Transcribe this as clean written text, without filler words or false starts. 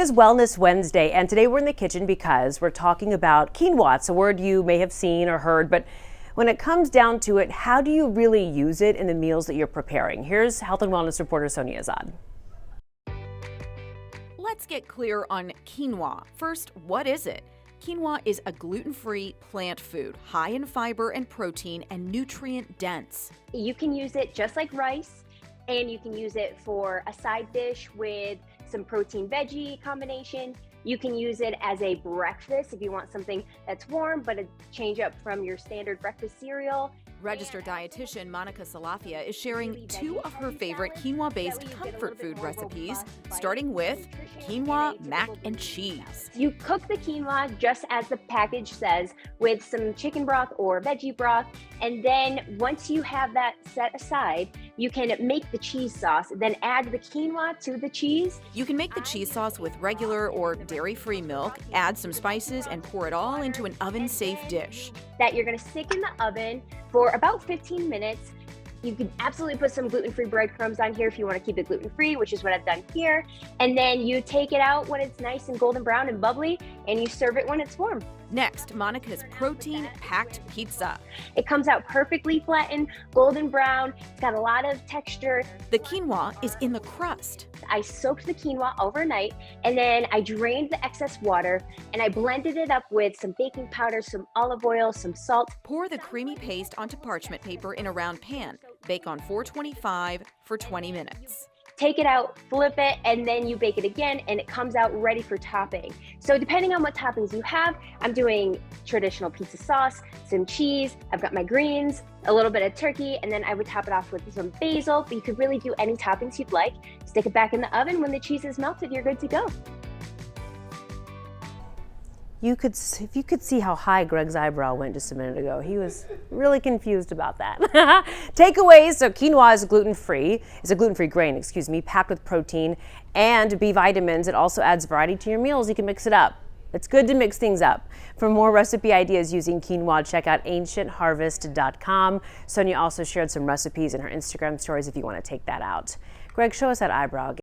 It is Wellness Wednesday, and today we're in the kitchen because we're talking about quinoa. It's a word you may have seen or heard, but when it comes down to it, how do you really use it in the meals that you're preparing? Here's health and wellness reporter Sonia Azad. Let's get clear on quinoa. First, what is it? Quinoa is a gluten-free plant food, high in fiber and protein and nutrient dense. You can use it just like rice, and you can use it for a side dish with some protein veggie combination. You can use it as a breakfast if you want something that's warm, but a change up from your standard breakfast cereal. Registered dietitian Monica Salafia is sharing two of her favorite quinoa-based comfort food recipes, starting with Quinoa Mac and Cheese. You cook the quinoa just as the package says with some chicken broth or veggie broth, and then once you have that set aside, you can make the cheese sauce, then add the quinoa to the cheese. You can make the cheese sauce with regular or dairy-free milk, add some spices, and pour it all into an oven-safe dish. That you're gonna stick in the oven for about 15 minutes. You can absolutely put some gluten-free breadcrumbs on here if you want to keep it gluten-free, which is what I've done here. And then you take it out when it's nice and golden brown and bubbly, and you serve it when it's warm. Next, Monica's protein-packed pizza. It comes out perfectly flattened, golden brown. It's got a lot of texture. The quinoa is in the crust. I soaked the quinoa overnight, and then I drained the excess water, and I blended it up with some baking powder, some olive oil, some salt. Pour the creamy paste onto parchment paper in a round pan. Bake on 425 for 20 minutes. Take it out, flip it, and then you bake it again, and it comes out ready for topping. So depending on what toppings you have, I'm doing traditional pizza sauce, some cheese, I've got my greens, a little bit of turkey, and then I would top it off with some basil, but you could really do any toppings you'd like. Stick it back in the oven. When the cheese is melted, you're good to go. If you could see how high Greg's eyebrow went just a minute ago, he was really confused about that. Takeaways: so quinoa is gluten-free. It's a gluten-free grain, packed with protein and B vitamins. It also adds variety to your meals. You can mix it up. It's good to mix things up. For more recipe ideas using quinoa, check out ancientharvest.com. Sonia also shared some recipes in her Instagram stories if you want to take that out. Greg, show us that eyebrow again.